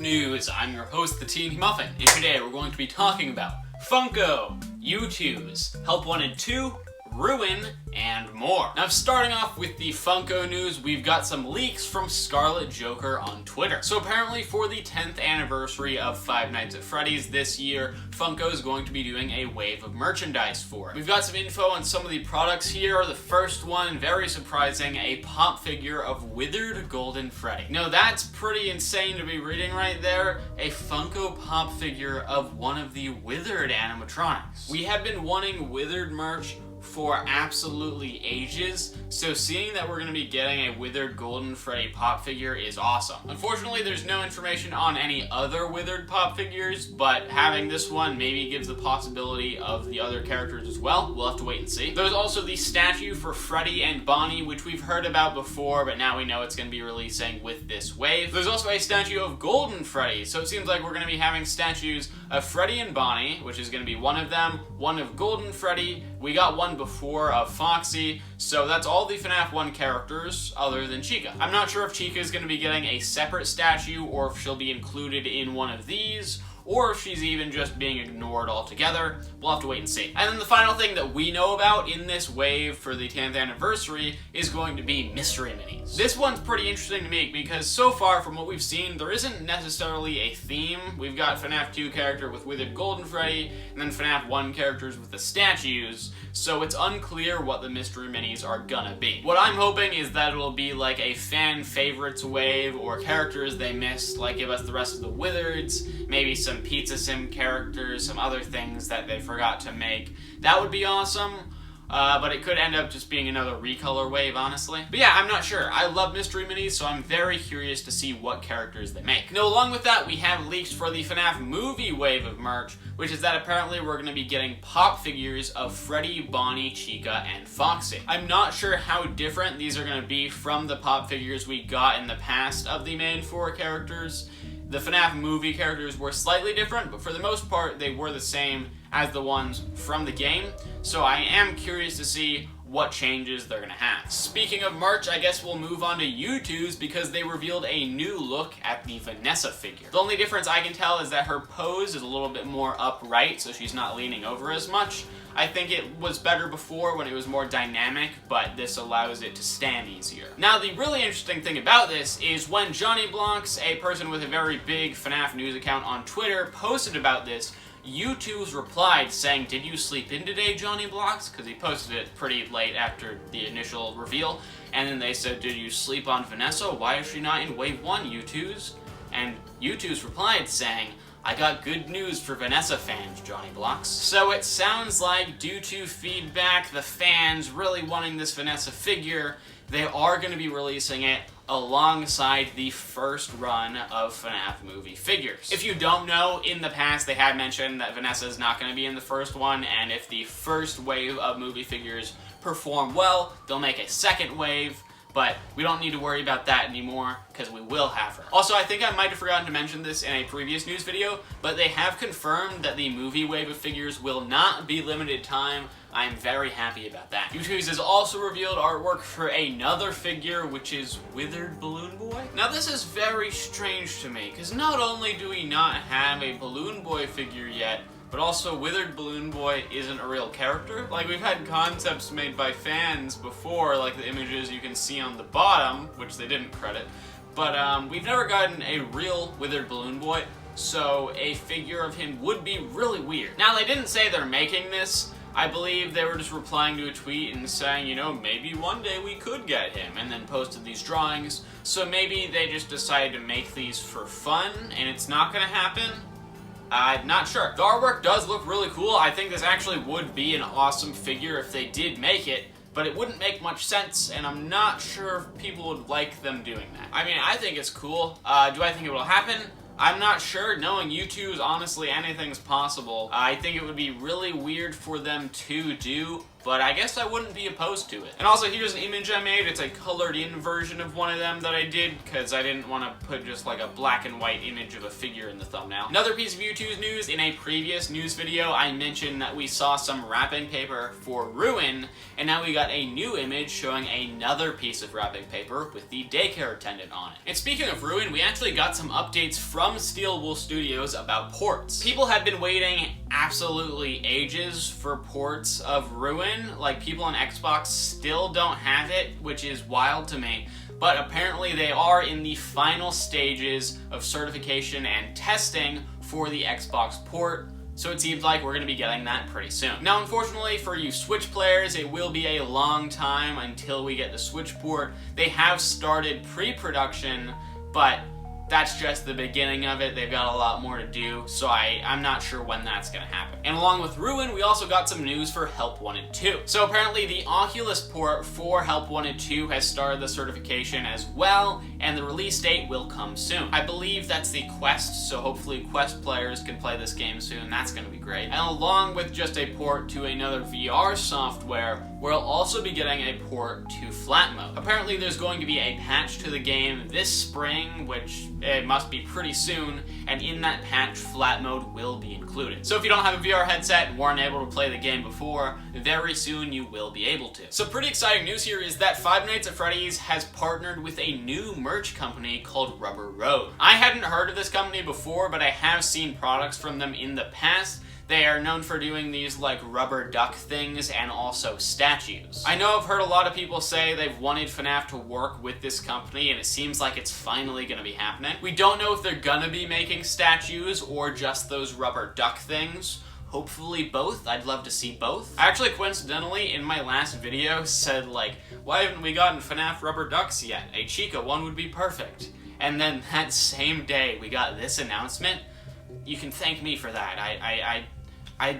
News. I'm your host, the Teen Muffin, and today we're going to be talking about Funko, Youtooz, Help Wanted 2, Ruin, and more. Now, starting off with the Funko news, we've got some leaks from Scarlet Joker on Twitter. So apparently for the 10th anniversary of Five Nights at Freddy's this year, Funko is going to be doing a wave of merchandise for it. We've got some info on some of the products here. The first one, very surprising, a pop figure of Withered Golden Freddy. Now that's pretty insane to be reading right there. A Funko pop figure of one of the Withered animatronics. We have been wanting Withered merch for absolutely ages, so seeing that we're going to be getting a Withered Golden Freddy pop figure is awesome. Unfortunately, there's no information on any other Withered pop figures, but having this one maybe gives the possibility of the other characters as well. We'll have to wait and see. There's also the statue for Freddy and Bonnie, which we've heard about before, but now we know it's going to be releasing with this wave. There's also a statue of Golden Freddy, so it seems like we're going to be having statues of Freddy and Bonnie, which is going to be one of them, one of Golden Freddy. We got one before of Foxy, so that's all the FNaF 1 characters other than Chica. I'm not sure if Chica is going to be getting a separate statue or if she'll be included in one of these, or if she's even just being ignored altogether. We'll have to wait and see. And then the final thing that we know about in this wave for the 10th anniversary is going to be mystery minis. This one's pretty interesting to me because so far from what we've seen, there isn't necessarily a theme. We've got FNaF 2 character with Withered Golden Freddy, and then FNaF 1 characters with the statues, so it's unclear what the mystery minis are gonna be. What I'm hoping is that it'll be like a fan favorites wave or characters they missed, like give us the rest of the Withereds, maybe some Pizza Sim characters, some other things that they forgot to make. That would be awesome. But it could end up just being another recolor wave, honestly. But yeah, I'm not sure. I love mystery minis, so I'm very curious to see what characters they make. Now, along with that, we have leaks for the FNaF movie wave of merch, which is that apparently we're going to be getting pop figures of Freddy, Bonnie, Chica, and Foxy. I'm not sure how different these are going to be from the pop figures we got in the past of the main four characters. The FNaF movie characters were slightly different, but for the most part, they were the same as the ones from the game, so I am curious to see what changes they're gonna have. Speaking of merch, I guess we'll move on to Youtooz because they revealed a new look at the Vanessa figure. The only difference I can tell is that her pose is a little bit more upright, so she's not leaning over as much. I think it was better before when it was more dynamic, but this allows it to stand easier. Now, the really interesting thing about this is when Johnny Blocks, a person with a very big FNaF news account on Twitter, posted about this, Youtooz replied saying, "Did you sleep in today, Johnny Blocks?" Because he posted it pretty late after the initial reveal. And then they said, "Did you sleep on Vanessa? Why is she not in Wave 1, Youtooz?" And Youtooz replied saying, "I got good news for Vanessa fans, Johnny Blocks." So it sounds like, due to feedback, the fans really wanting this Vanessa figure, they are going to be releasing it alongside the first run of FNaF movie figures. If you don't know, in the past they had mentioned that Vanessa is not going to be in the first one, and if the first wave of movie figures perform well, they'll make a second wave. But we don't need to worry about that anymore, because we will have her. Also, I think I might have forgotten to mention this in a previous news video, but they have confirmed that the movie wave of figures will not be limited time. I am very happy about that. Youtooz has also revealed artwork for another figure, which is Withered Balloon Boy. Now, this is very strange to me, because not only do we not have a Balloon Boy figure yet, but also Withered Balloon Boy isn't a real character. Like, we've had concepts made by fans before, like the images you can see on the bottom, which they didn't credit, but we've never gotten a real Withered Balloon Boy, so a figure of him would be really weird. Now, they didn't say they're making this. I believe they were just replying to a tweet and saying, you know, maybe one day we could get him, and then posted these drawings, so maybe they just decided to make these for fun, and it's not gonna happen. I'm not sure. The artwork does look really cool. I think this actually would be an awesome figure if they did make it, but it wouldn't make much sense, and I'm not sure if people would like them doing that. I mean, I think it's cool. Do I think it will happen? I'm not sure. Knowing Youtooz, honestly, anything's possible. I think it would be really weird for them to do but I guess I wouldn't be opposed to it. And also, here's an image I made. It's a colored-in version of one of them that I did, because I didn't want to put just like a black and white image of a figure in the thumbnail. Another piece of Youtooz news, in a previous news video, I mentioned that we saw some wrapping paper for Ruin, and now we got a new image showing another piece of wrapping paper with the daycare attendant on it. And speaking of Ruin, we actually got some updates from Steel Wool Studios about ports. People have been waiting absolutely ages for ports of Ruin. Like, people on Xbox still don't have it, which is wild to me. But apparently they are in the final stages of certification and testing for the Xbox port, so it seems like we're going to be getting that pretty soon. Now, unfortunately for you Switch players, it will be a long time until we get the Switch port. They have started pre-production, but that's just the beginning of it. They've got a lot more to do, so I'm not sure when that's gonna happen. And along with Ruin, we also got some news for Help Wanted 2. So apparently the Oculus port for Help Wanted 2 has started the certification as well, and the release date will come soon. I believe that's the Quest, so hopefully Quest players can play this game soon. That's gonna be great. And along with just a port to another VR software, we'll also be getting a port to flat mode. Apparently there's going to be a patch to the game this spring, which it must be pretty soon, and in that patch, flat mode will be included. So if you don't have a VR headset and weren't able to play the game before, very soon you will be able to. So pretty exciting news here is that Five Nights at Freddy's has partnered with a new merch company called Rubber Road. I hadn't heard of this company before, but I have seen products from them in the past. They are known for doing these like rubber duck things and also statues. I know I've heard a lot of people say they've wanted FNAF to work with this company, and it seems like it's finally gonna be happening. We don't know if they're gonna be making statues or just those rubber duck things. Hopefully both. I'd love to see both. I actually coincidentally in my last video said like, why haven't we gotten FNAF rubber ducks yet? A Chica one would be perfect. And then that same day we got this announcement. You can thank me for that.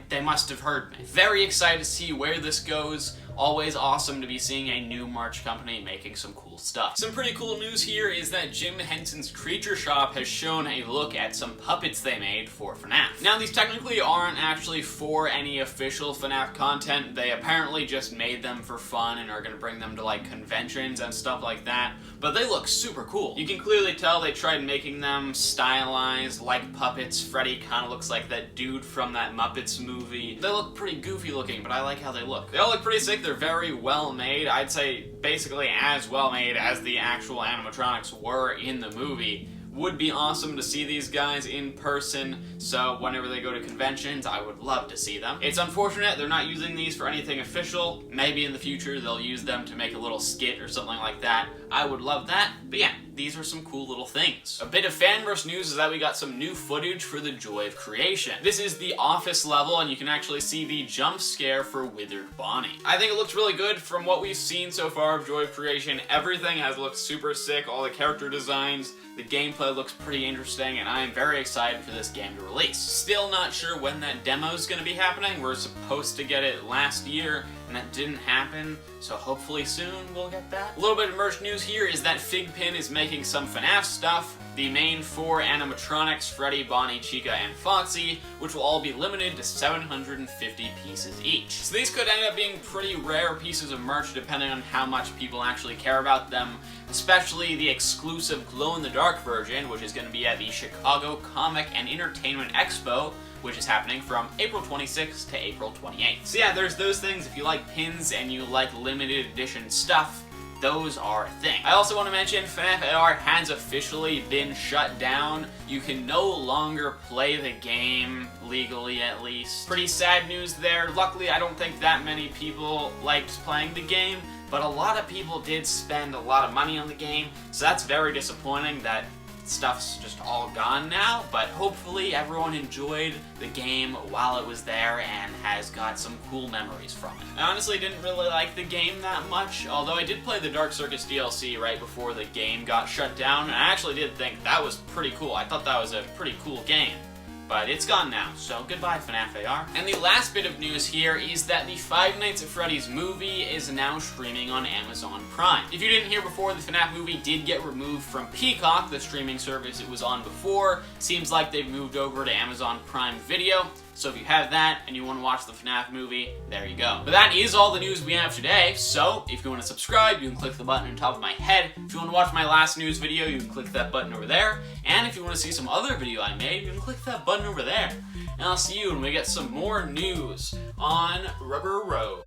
They must have heard me. Very excited to see where this goes. Always awesome to be seeing a new merch company making some cool stuff. Some pretty cool news here is that Jim Henson's Creature Shop has shown a look at some puppets they made for FNAF. Now, these technically aren't actually for any official FNAF content. They apparently just made them for fun and are gonna bring them to like conventions and stuff like that, but they look super cool. You can clearly tell they tried making them stylized like puppets. Freddy kind of looks like that dude from that Muppets movie. They look pretty goofy looking, but I like how they look. They all look pretty sick. They're very well made. I'd say basically as well made as the actual animatronics were in the movie. Would be awesome to see these guys in person, so whenever they go to conventions, I would love to see them. It's unfortunate they're not using these for anything official. Maybe in the future they'll use them to make a little skit or something like that. I would love that, but yeah, these are some cool little things. A bit of fanverse news is that we got some new footage for the Joy of Creation. This is the office level, and you can actually see the jump scare for Withered Bonnie. I think it looks really good. From what we've seen so far of Joy of Creation, everything has looked super sick. All the character designs, the gameplay looks pretty interesting, and I am very excited for this game to release. Still not sure when that demo is going to be happening. We're supposed to get it last year, and that didn't happen, so hopefully soon we'll get that. A little bit of merch news here is that FiGPiN is making some FNAF stuff. The main 4 animatronics, Freddy, Bonnie, Chica, and Foxy, which will all be limited to 750 pieces each. So these could end up being pretty rare pieces of merch depending on how much people actually care about them, especially the exclusive glow-in-the-dark version, which is going to be at the Chicago Comic and Entertainment Expo, which is happening from April 26th to April 28th. So yeah, there's those things. If you like pins and you like limited edition stuff, those are a thing. I also want to mention FNAF AR has officially been shut down. You can no longer play the game, legally at least. Pretty sad news there. Luckily, I don't think that many people liked playing the game, but a lot of people did spend a lot of money on the game, so that's very disappointing that stuff's just all gone now, but hopefully everyone enjoyed the game while it was there and has got some cool memories from it. I honestly didn't really like the game that much, although I did play the Dark Circus DLC right before the game got shut down, and I actually did think that was pretty cool. I thought that was a pretty cool game. But it's gone now, so goodbye FNAF AR. And the last bit of news here is that the Five Nights at Freddy's movie is now streaming on Amazon Prime. If you didn't hear before, the FNAF movie did get removed from Peacock, the streaming service it was on before. Seems like they've moved over to Amazon Prime Video. So if you have that and you want to watch the FNaF movie, there you go. But that is all the news we have today, so if you want to subscribe, you can click the button on top of my head. If you want to watch my last news video, you can click that button over there. And if you want to see some other video I made, you can click that button over there. And I'll see you when we get some more news on Rubber Road.